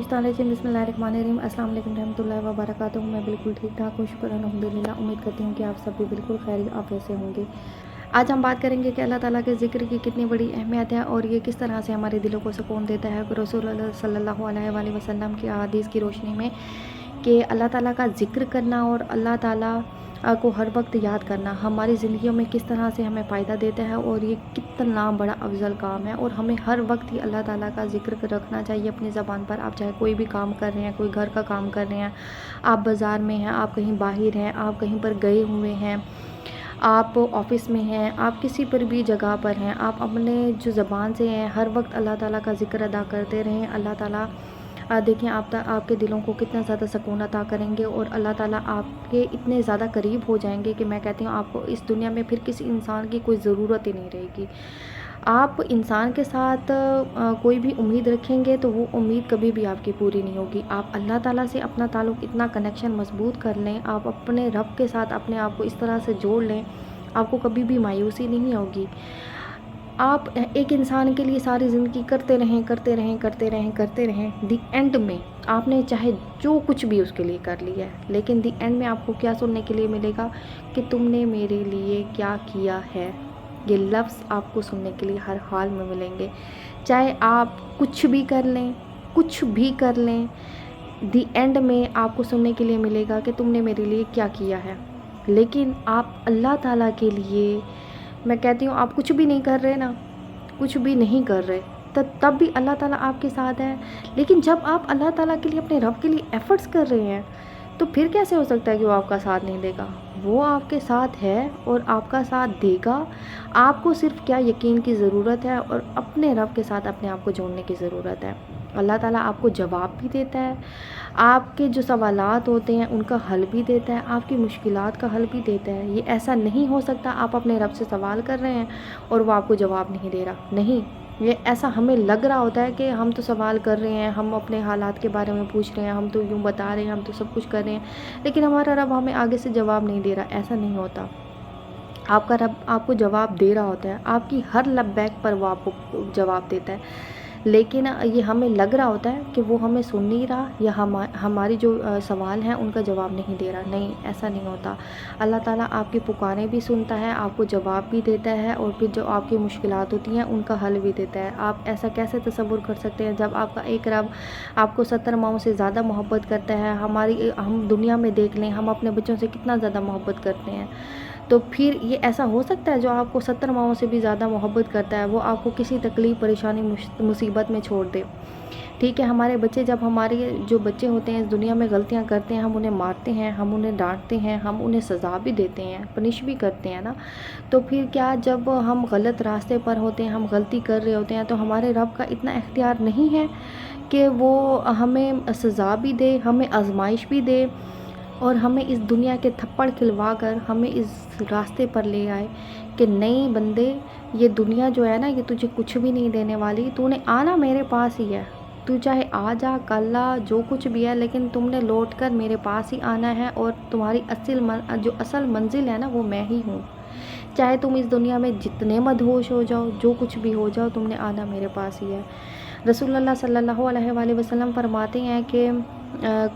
मिनशैतानिर्रजीम बिस्मिल्लाहिर्रहमानिर्रहीम अस्सलाम वालेकुम रहमतुल्लाहि व बरकातुहू। मैं बिल्कुल ठीक ठाक हूँ, शुक्र अल्हम्दुलिल्लाह। उम्मीद करती हूँ कि आप सब भी बिल्कुल खैर आफियत से होंगे। आज हम बात करेंगे कि अल्लाह ताला के ज़िक्र की कितनी बड़ी अहमियत है और ये किस तरह से हमारे दिलों को सुकून देता है। रसूलुल्लाह सल्लल्लाहु अलैहि वसल्लम की अहादीस की रोशनी में कि अल्लाह ताला का ज़िक्र करना और अल्लाह ताला को हर वक्त याद करना हमारी ज़िंदगियों में किस तरह से हमें फ़ायदा देता है और ये कितना बड़ा अफजल काम है। और हमें हर वक्त ही अल्लाह ताला का ज़िक्र रखना चाहिए अपनी ज़बान पर। आप चाहे कोई भी काम कर रहे हैं, कोई घर का काम कर रहे हैं, आप बाज़ार में हैं, आप कहीं बाहर हैं, आप कहीं पर गए हुए हैं, आप ऑफ़िस में हैं, आप किसी पर भी जगह पर हैं, आप अपने जो ज़बान से हैं हर वक्त अल्लाह ताला का ज़िक्र अदा करते रहें। अल्लाह ताला देखें आपके दिलों को कितना ज़्यादा सुकून अता करेंगे और अल्लाह ताला आपके इतने ज़्यादा करीब हो जाएंगे कि मैं कहती हूँ आपको इस दुनिया में फिर किसी इंसान की कोई ज़रूरत ही नहीं रहेगी। आप इंसान के साथ कोई भी उम्मीद रखेंगे तो वो उम्मीद कभी भी आपकी पूरी नहीं होगी। आप अल्लाह ताला से अपना ताल्लुक़ इतना कनेक्शन मज़बूत कर लें, आप अपने रब के साथ अपने आप को इस तरह से जोड़ लें, आपको कभी भी मायूसी नहीं होगी। आप एक इंसान के लिए सारी ज़िंदगी करते रहें करते रहें करते रहें करते रहें, दी एंड में आपने चाहे जो कुछ भी उसके लिए कर लिया है, लेकिन दी एंड में आपको क्या सुनने के लिए मिलेगा कि तुमने मेरे लिए क्या किया है। ये लफ्ज़ आपको सुनने के लिए हर हाल में मिलेंगे, चाहे आप कुछ भी कर लें, कुछ भी कर लें, दी एंड में आपको सुनने के लिए मिलेगा कि तुमने मेरे लिए क्या किया है। लेकिन आप अल्लाह ताला के लिए, मैं कहती हूँ आप कुछ भी नहीं कर रहे ना, कुछ भी नहीं कर रहे, तब भी अल्लाह ताला आपके साथ है। लेकिन जब आप अल्लाह ताला के लिए, अपने रब के लिए एफ़र्ट्स कर रहे हैं, तो फिर कैसे हो सकता है कि वो आपका साथ नहीं देगा। वो आपके साथ है और आपका साथ देगा। आपको सिर्फ़ क्या यकीन की ज़रूरत है और अपने रब के साथ अपने आप को जोड़ने की ज़रूरत है। अल्लाह ताला आपको जवाब भी देता है, आपके जो सवालात होते हैं उनका हल भी देता है, आपकी मुश्किलात का हल भी देता है। ये ऐसा नहीं हो सकता आप अपने रब से सवाल कर रहे हैं और वो आपको जवाब नहीं दे रहा। नहीं, ये ऐसा हमें लग रहा होता है कि हम तो सवाल कर रहे हैं, हम अपने हालात के बारे में पूछ रहे हैं, हम तो यूँ बता रहे हैं, हम तो सब कुछ कर रहे हैं, लेकिन हमारा रब हमें आगे से जवाब नहीं दे रहा। ऐसा नहीं होता। आपका रब आपको जवाब दे रहा होता है, आपकी हर लब्बैक पर वो आपको जवाब देता है। लेकिन ये हमें लग रहा होता है कि वो हमें सुन नहीं रहा या हमारी जो सवाल हैं उनका जवाब नहीं दे रहा। नहीं, ऐसा नहीं होता। अल्लाह ताला आपकी पुकारें भी सुनता है, आपको जवाब भी देता है और फिर जो आपकी मुश्किलात होती हैं उनका हल भी देता है। आप ऐसा कैसे तसव्वुर कर सकते हैं जब आपका एक रब आपको 70 माओं से ज़्यादा मोहब्बत करता है। हम दुनिया में देख लें, हम अपने बच्चों से कितना ज़्यादा मोहब्बत करते हैं, तो फिर ये ऐसा हो सकता है जो आपको 70 माओं से भी ज़्यादा मोहब्बत करता है वो आपको किसी तकलीफ़, परेशानी, मुसीबत में छोड़ दे। ठीक है, हमारे बच्चे, जब हमारे जो बच्चे होते हैं इस दुनिया में गलतियां करते हैं, हम उन्हें मारते हैं, हम उन्हें डांटते हैं, हम उन्हें सज़ा भी देते हैं, पनिश भी करते हैं ना। तो फिर क्या, जब हम गलत रास्ते पर होते हैं, हम गलती कर रहे होते हैं, तो हमारे रब का इतना इख्तियार नहीं है कि वो हमें सज़ा भी दे, हमें आजमाइश भी दे और हमें इस दुनिया के थप्पड़ खिलवा कर हमें इस रास्ते पर ले आए कि नहीं बंदे, ये दुनिया जो है ना ये तुझे कुछ भी नहीं देने वाली, तूने आना मेरे पास ही है। तू चाहे आ जा, कल आ, जो कुछ भी है, लेकिन तुमने लौट कर मेरे पास ही आना है और तुम्हारी जो असल मंजिल है ना वो मैं ही हूँ। चाहे तुम इस दुनिया में जितने मदहोश हो जाओ, जो कुछ भी हो जाओ, तुमने आना मेरे पास ही है। रसूलुल्लाह सल्लल्लाहु अलैहि वसल्लम फरमाते हैं कि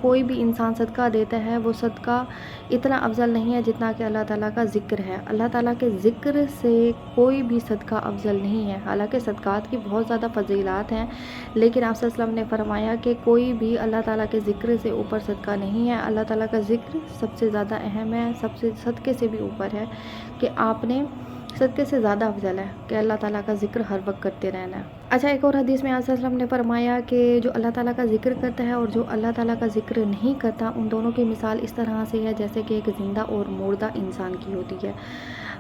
कोई भी इंसान सदका देता है, वो सदका इतना अफजल नहीं है जितना कि अल्लाह ताला का ज़िक्र है। अल्लाह ताला के ज़िक्र से कोई भी सदका अफजल नहीं है। हालांकि सदक़ात की बहुत ज़्यादा फजीलात हैं, लेकिन आप सल्लल्लाहु अलैहि वसल्लम ने फरमाया कि कोई भी अल्लाह ताला के ज़िक्र से ऊपर सदका नहीं है। अल्लाह ताला का ज़िक्र सबसे ज़्यादा अहम है, सबसे सदक़े से भी ऊपर है कि आपने सदक़े से ज़्यादा अफजल है कि अल्लाह ताला का ज़िक्र हर वक्त करते रहना है। अच्छा, एक और हदीस में आप सल्लल्लाहु अलैहि वसल्लम ने फरमाया कि जो अल्लाह ताला का ज़िक्र करता है और जो अल्लाह ताला का ज़िक्र नहीं करता, उन दोनों की मिसाल इस तरह से है जैसे कि एक ज़िंदा और मुर्दा इंसान की होती है।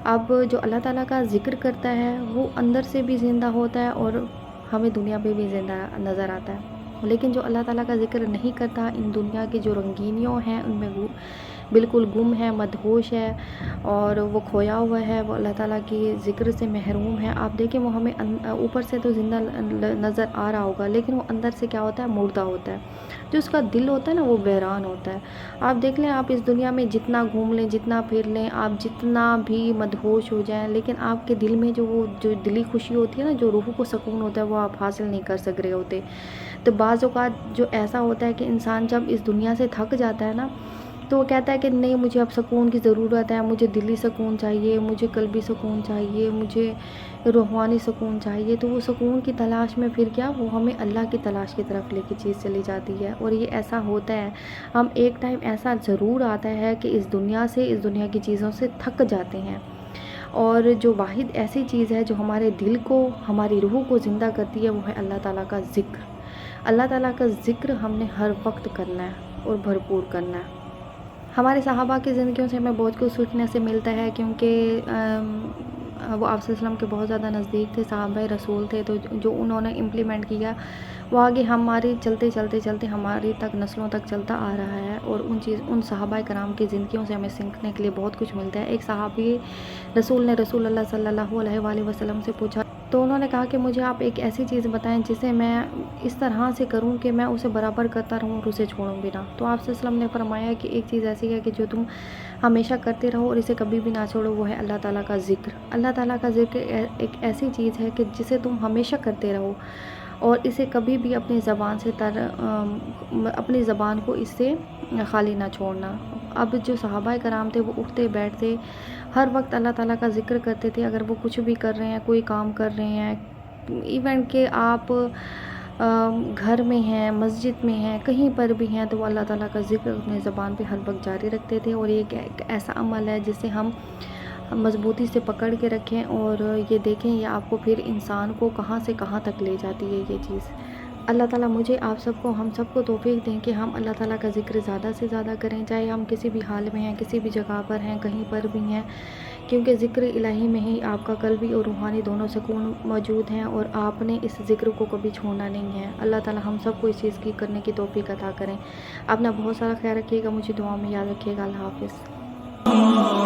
अब जो अल्लाह ताला का ज़िक्र करता है वो अंदर से भी ज़िंदा होता है और हमें दुनिया पे भी ज़िंदा नज़र आता है। लेकिन जो अल्लाह ताला का ज़िक्र नहीं करता, इन दुनिया की जो रंगीनियों हैं उनमें वो बिल्कुल गुम है, मदहोश है और वो खोया हुआ है, वो अल्लाह ताला की ज़िक्र से महरूम है। आप देखें, वो हमें ऊपर से तो ज़िंदा नज़र आ रहा होगा, लेकिन वो अंदर से क्या होता है, मुर्दा होता है। जो उसका दिल होता है ना वो बहरान होता है। आप देख लें, आप इस दुनिया में जितना घूम लें, जितना फिर लें, आप जितना भी मदहोश हो जाएं, लेकिन आपके दिल में जो दिली खुशी होती है ना, जो रूह को सुकून होता है, वो आप हासिल नहीं कर सक रहे होते। تو بعض اوقات جو ایسا ہوتا ہے کہ انسان جب اس دنیا سے تھک جاتا ہے نا، تو وہ کہتا ہے کہ نہیں مجھے اب سکون کی ضرورت ہے، مجھے دلی سکون چاہیے، مجھے قلبی سکون چاہیے، مجھے روحانی سکون چاہیے۔ تو وہ سکون کی تلاش میں پھر کیا، وہ ہمیں اللہ کی تلاش کی طرف لے کے چیز چلی جاتی ہے، اور یہ ایسا ہوتا ہے۔ ہم ایک ٹائم ایسا ضرور آتا ہے کہ اس دنیا سے، اس دنیا کی چیزوں سے تھک جاتے ہیں، اور جو واحد ایسی چیز ہے جو ہمارے دل کو، ہماری روح کو زندہ کرتی ہے، وہ ہے اللہ تعالیٰ کا ذکر۔ اللہ تعالیٰ کا ذکر ہم نے ہر وقت کرنا ہے اور بھرپور کرنا ہے۔ ہمارے صحابہ کی زندگیوں سے ہمیں بہت کچھ سیکھنے سے ملتا ہے، کیونکہ وہ آپ صلی اللہ علیہ وسلم کے بہت زیادہ نزدیک تھے، صحابہ رسول تھے، تو جو انہوں نے امپلیمنٹ کیا وہ آگے ہماری چلتے ہماری تک نسلوں تک چلتا آ رہا ہے، اور ان صحابہ کرام کی زندگیوں سے ہمیں سیکھنے کے لیے بہت کچھ ملتا ہے۔ ایک صحابی رسول نے رسول اللہ صلی اللہ علیہ وآلہ وسلم سے پوچھا، تو انہوں نے کہا کہ مجھے آپ ایک ایسی چیز بتائیں جسے میں اس طرح سے کروں کہ میں اسے برابر کرتا رہوں اور اسے چھوڑوں بھی نہ۔ تو آپ صلی اللہ علیہ وسلم نے فرمایا کہ ایک چیز ایسی ہے کہ جو تم ہمیشہ کرتے رہو اور اسے کبھی بھی نہ چھوڑو، وہ ہے اللہ تعالیٰ کا ذکر۔ اللہ تعالیٰ کا ذکر ایک ایسی چیز ہے کہ جسے تم ہمیشہ کرتے رہو، اور اسے کبھی بھی اپنی زبان سے اپنی زبان کو اس سے خالی نہ چھوڑنا۔ اب جو صحابہ کرام تھے وہ اٹھتے بیٹھتے ہر وقت اللہ تعالیٰ کا ذکر کرتے تھے، اگر وہ کچھ بھی کر رہے ہیں، کوئی کام کر رہے ہیں، ایون کہ آپ گھر میں ہیں، مسجد میں ہیں، کہیں پر بھی ہیں، تو وہ اللہ تعالیٰ کا ذکر اپنی زبان پہ ہر وقت جاری رکھتے تھے، اور یہ ایک ایسا عمل ہے جسے ہم مضبوطی سے پکڑ کے رکھیں، اور یہ دیکھیں یہ آپ کو پھر انسان کو کہاں سے کہاں تک لے جاتی ہے یہ چیز۔ اللہ تعالیٰ مجھے آپ سب کو، ہم سب کو توفیق دیں کہ ہم اللہ تعالیٰ کا ذکر زیادہ سے زیادہ کریں، چاہے ہم کسی بھی حال میں ہیں، کسی بھی جگہ پر ہیں، کہیں پر بھی ہیں، کیونکہ ذکر الہی میں ہی آپ کا قلبی اور روحانی دونوں سکون موجود ہیں، اور آپ نے اس ذکر کو کبھی چھوڑنا نہیں ہے۔ اللہ تعالیٰ ہم سب کو اس چیز کی کرنے کی توفیق عطا کریں۔ اپنا بہت سارا خیال رکھیے گا، مجھے دعا میں یاد رکھیے گا۔ اللہ حافظ۔